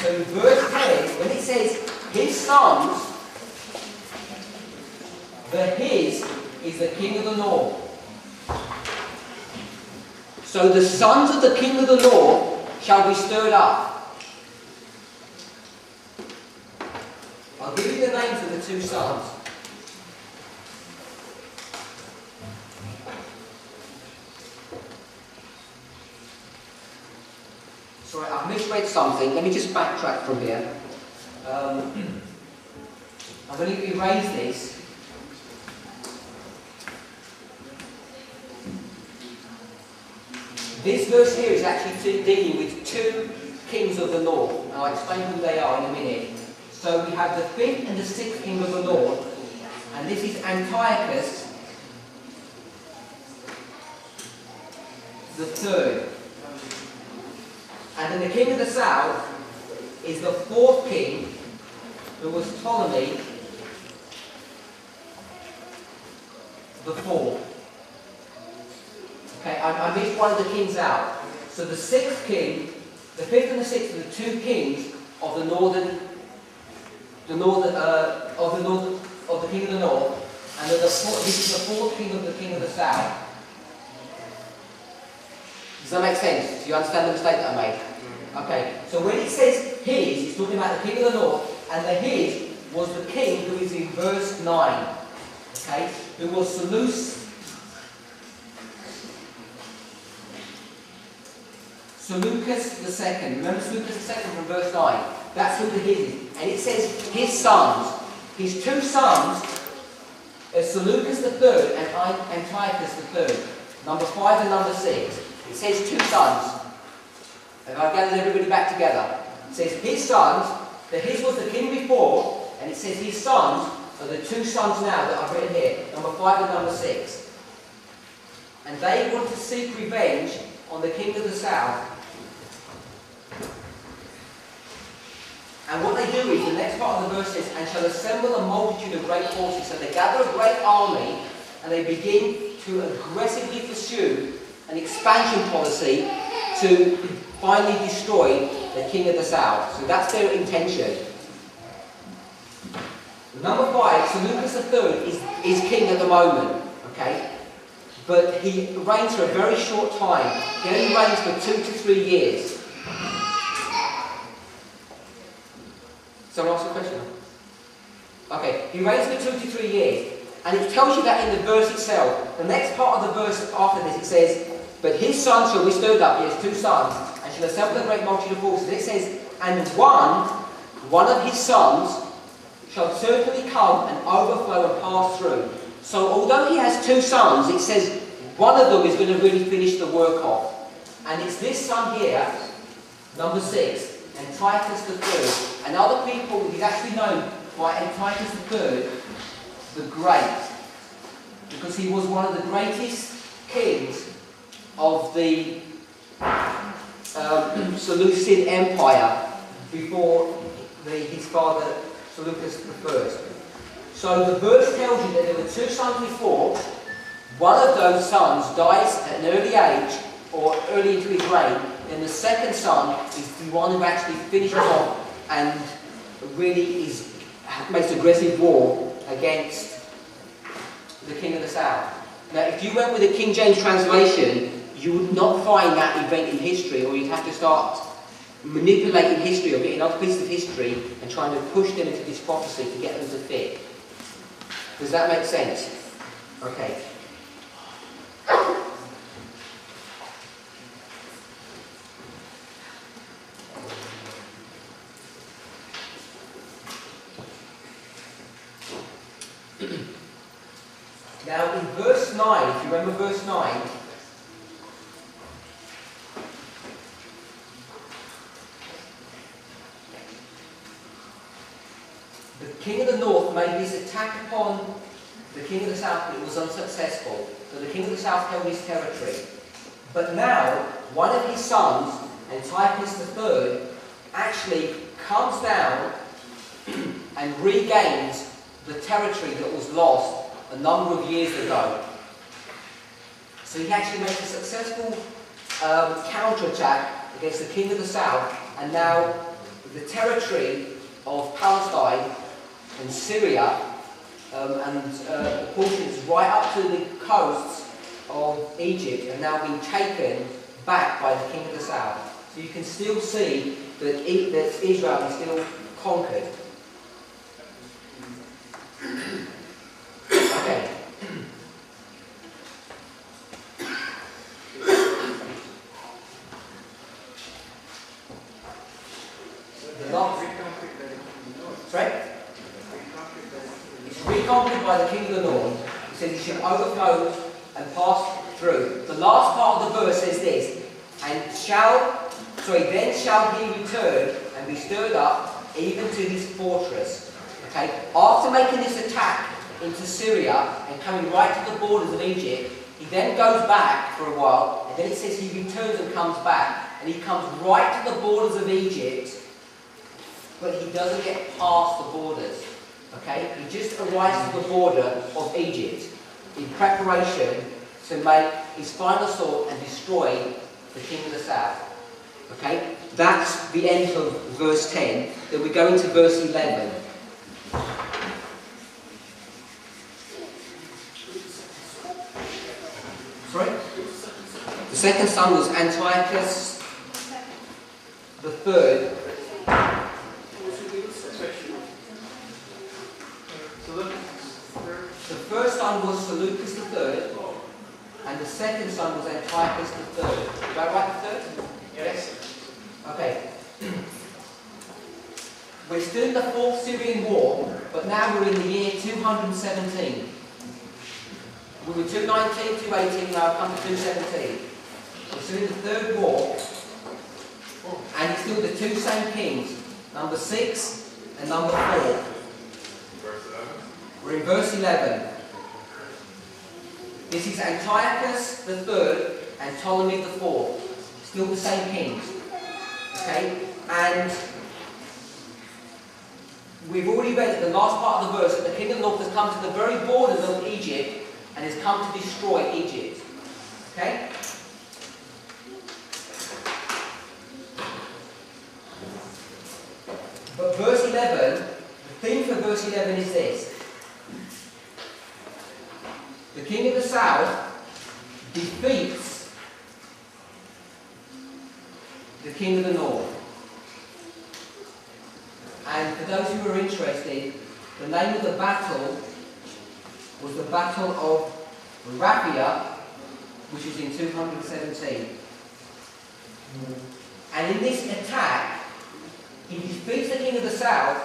So in verse 10, when it says his sons, the his is the king of the north. So the sons of the king of the north shall be stirred up. I'll give you the names of the two sons. Sorry, I've misread something. Let me just backtrack from here. I'm going to erase this. This verse here is actually dealing with two kings of the north. And I'll explain who they are in a minute. So we have the fifth and the sixth king of the north. And this is Antiochus the third. And then the king of the south is the fourth king, who was Ptolemy the fourth. Okay, I missed one of the kings out. So the sixth king, the fifth and the sixth are the two kings of the northern, of the king of the north, and then this is the fourth king of the south. Does that make sense? Do you understand the mistake that I made? Okay, so when it says his, it's talking about the king of the north, and the his was the king who is in verse 9. Okay, who was Seleucus II. Remember Seleucus II from verse 9? That's who the his is. And it says his sons. His two sons are Seleucus III and Antiochus III. Number 5 and number 6. It says two sons. And I've gathered everybody back together. It says his sons. The his was the king before, and it says his sons are the two sons now that I've written here. Number 5 and number 6. And they want to seek revenge on the king of the south. And what they do is, the next part of the verse says, and shall assemble a multitude of great forces. So they gather a great army, and they begin to aggressively pursue an expansion policy to finally destroy the king of the south. So that's their intention. Number 5, Seleucus III is king at the moment. Okay? But he reigns for a very short time. He only reigns for 2 to 3 years. Someone ask a question? Okay, he reigns for 2 to 3 years. And it tells you that in the verse itself. The next part of the verse after this, it says, but his sons shall be stirred up, he has two sons, and shall assemble a great multitude of forces. It says, and one of his sons shall certainly come and overflow and pass through. So although he has two sons, it says one of them is going to really finish the work off. And it's this son here, number 6, Antiochus III. And other people, he's actually known by Antiochus III, the Great, because he was one of the greatest kings of the Seleucid Empire before his father Seleucus I. So the verse tells you that there were two sons before. One of those sons dies at an early age, or early into his reign, and the second son is the one who actually finishes off and really makes aggressive war against the king of the south. Now, if you went with the King James translation, you would not find that event in history, or you'd have to start manipulating history or getting other pieces of history and trying to push them into this prophecy to get them to fit. Does that make sense? Okay. Now in verse 9, if you remember verse 9, the king of the north made this attack upon the king of the south, but it was unsuccessful. So the king of the south held his territory. But now, one of his sons, Antiochus III, actually comes down and regains the territory that was lost a number of years ago. So he actually makes a successful counterattack against the king of the south, and now the territory of Palestine and Syria and portions right up to the coasts of Egypt have now been taken back by the king of the south. So you can still see that Israel is still conquered. Okay. It's reconquered by the king of the north. It says he shall overflow and pass through. The last part of the verse says this, then shall he return and be stirred up even to his fortress. Okay? After making this attack into Syria and coming right to the borders of Egypt, he then goes back for a while, and then it says he returns and comes back, and he comes right to the borders of Egypt, but he doesn't get past the borders. Okay? He just arrives to the border of Egypt in preparation to make his final assault and destroy the king of the south. Okay? That's the end of verse 10. Then we go into verse 11. Sorry? The second son was Antiochus the third. The first son was Seleucus the third, and the second son was Antiochus the third. Do I write the third? Yes. Okay. We're still in the fourth Syrian war, but now we're in the year 217. We were 219, 218, now I've come to 217. We're still in the third war, and it's still the two same kings, number 6 and number 4. We're in verse 11. This is Antiochus the third and Ptolemy the fourth. Still the same kings. Okay? And we've already read at the last part of the verse that the king of the north has come to the very borders of Egypt and has come to destroy Egypt. Okay? But verse 11, the theme for verse 11 is this. The king of the south defeats the king of the north. And for those who are interested, the name of the battle was the Battle of Raphia, which was in 217. And in this attack, he defeats the king of the south,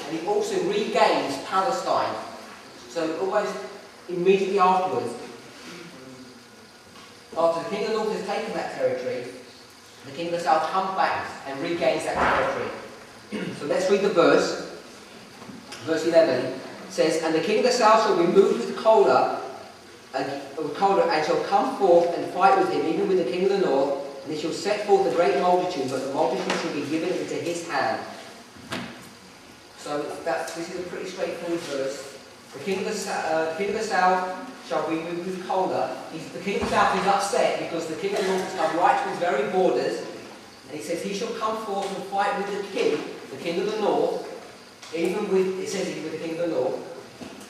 and he also regains Palestine. So almost immediately afterwards, after the king of the north has taken that territory, the king of the south comes back and regains that territory. So let's read the verse. Verse 11 says, "And the king of the south shall be moved with choler, and shall come forth and fight with him, even with the king of the north, and he shall set forth a great multitude, but the multitude shall be given into his hand." So this is a pretty straightforward verse. The king of the south shall be moved with choler. The king of the south is upset because the king of the north has come right to his very borders, and he says he shall come forth and fight with the king of the north, even with, it says even with the king of the north,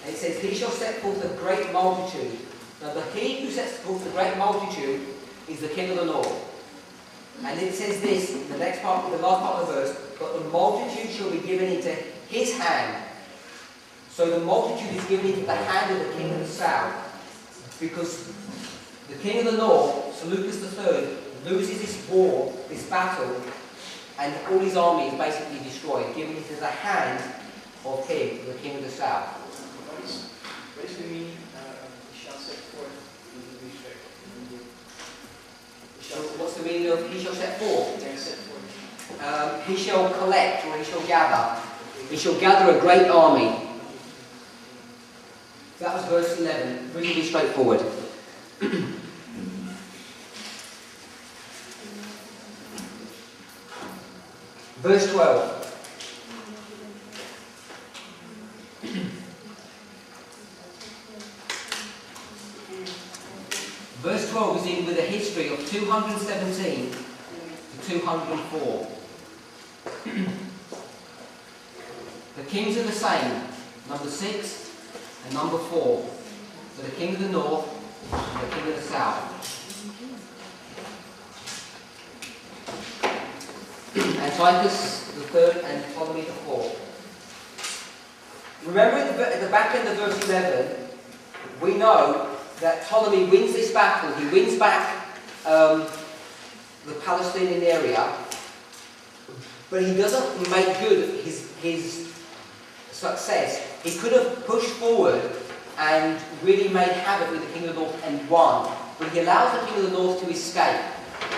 and it says he shall set forth a great multitude. Now he who sets forth the great multitude is the king of the north. And it says this in the next part, the last part of the verse, "But the multitude shall be given into his hand." So the multitude is given into the hand of the king of the south, because the king of the north, Seleucus III, loses this war, this battle, and all his army is basically destroyed, given into the hand of him, the king of the south. What does it mean, he shall set forth in the What's the meaning of he shall set forth? Yeah, set forth. He shall collect, or he shall gather. He shall gather a great army. That was verse 11, really straightforward. Verse 12. Verse 12 is in with a history of 217 to 204. kings are the same, number 6 and number 4. So the king of the north and the king of the south. Antiochus the third and Ptolemy the fourth. Remember at the back end of verse 11, we know that Ptolemy wins this battle. He wins back the Palestinian area, but he doesn't make good his success. He could have pushed forward and really made havoc with the king of the north and won, but he allows the king of the north to escape.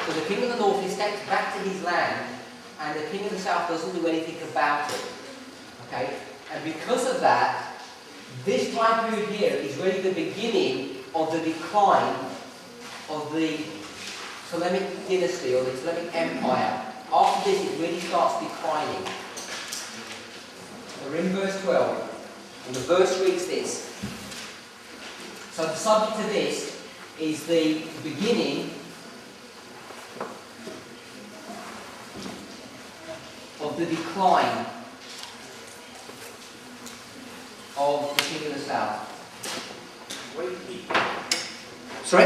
So the king of the north escapes back to his land, and the king of the south doesn't do anything about it. Okay? And because of that, this time period here is really the beginning of the decline of the Ptolemaic dynasty or the Ptolemaic Empire. After this, it really starts declining. We're in verse 12, and the verse reads this. So the subject of this is the beginning of the decline of the king of the south. Sorry?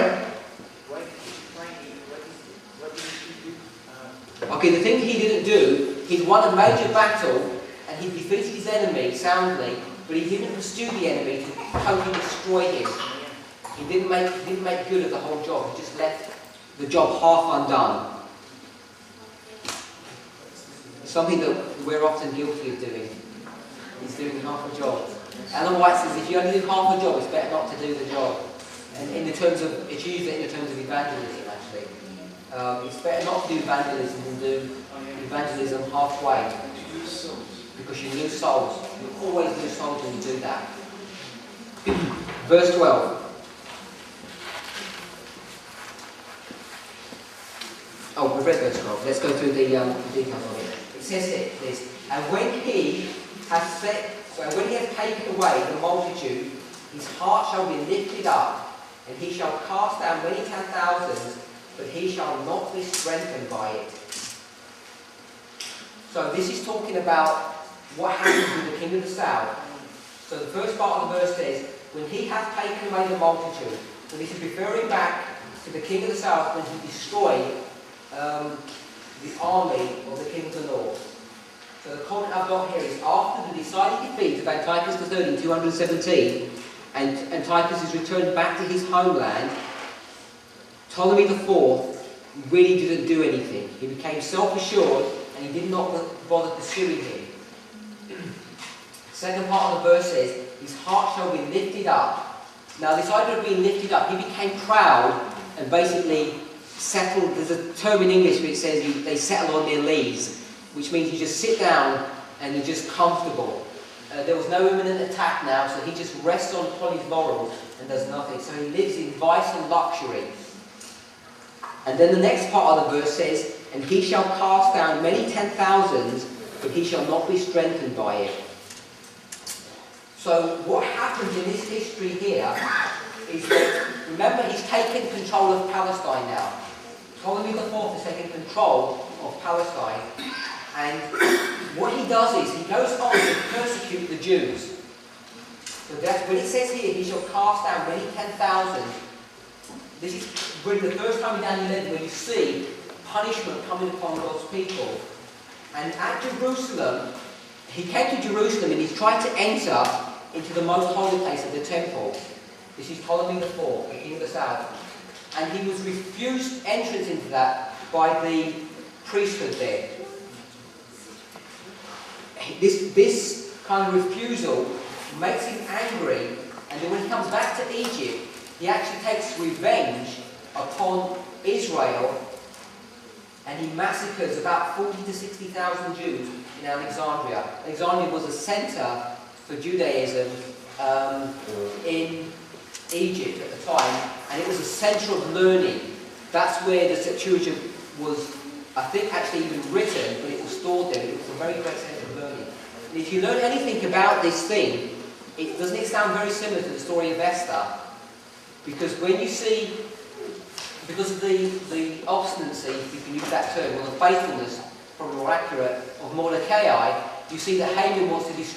Okay, the thing he didn't do, he'd won a major battle and he defeated his enemy soundly, but he didn't pursue the enemy to totally destroy him. He didn't make good of the whole job. He just left the job half undone. It's something that we're often guilty of doing. Is doing half a job. Ellen White says if you only do half a job, it's better not to do the job. And in the terms of, it's used in the terms of evangelism actually. It's better not to do evangelism than do evangelism halfway. Because you lose souls. You always lose souls when you do that. Verse 12. Oh, we've read verse 12. Let's go through the details of it. It says this. And when he has taken away the multitude, his heart shall be lifted up, and he shall cast down many 10,000s, but he shall not be strengthened by it. So this is talking about what happens with the king of the south. So the first part of the verse says, when he hath taken away the multitude. So this is referring back to the king of the south when he destroyed the army of the king of the north. So the comment I've got here is after the decided defeat of Antiochus III in 217, and Antiochus is returned back to his homeland, Ptolemy IV really didn't do anything. He became self-assured and he did not bother pursuing him. Second part of the verse says, his heart shall be lifted up. Now this idea of being lifted up, he became proud and basically settled. There's a term in English where it says they settle on their lees, which means you just sit down and you're just comfortable. There was no imminent attack now, so he just rests upon his laurels and does nothing. So he lives in vice and luxury. And then the next part of the verse says, and he shall cast down many 10,000s, but he shall not be strengthened by it. So what happens in this history here is that, remember, he's taken control of Palestine now. Ptolemy IV has taken control of Palestine. And what he does is, he goes on to persecute the Jews. So that's when it says here, he shall cast down many 10,000. This is really the first time in Daniel 11 where you see punishment coming upon God's people. And at Jerusalem, he came to Jerusalem and he's tried to enter into the most holy place of the temple. This is Ptolemy IV, the king of the south. And he was refused entrance into that by the priesthood there. This kind of refusal makes him angry, and then when he comes back to Egypt, he actually takes revenge upon Israel, and he massacres about 40 to 60,000 Jews in Alexandria. Alexandria was a centre for Judaism in Egypt at the time, and it was a centre of learning. That's where the Septuagint was, I think, actually even written, but it was stored there. It was a very great centre of learning. And if you learn anything about this thing, doesn't it sound very similar to the story of Esther? Because when you see, because of the obstinacy, if you can use that term, or the faithfulness, probably more accurate, of Mordecai, you see that Haman wants to destroy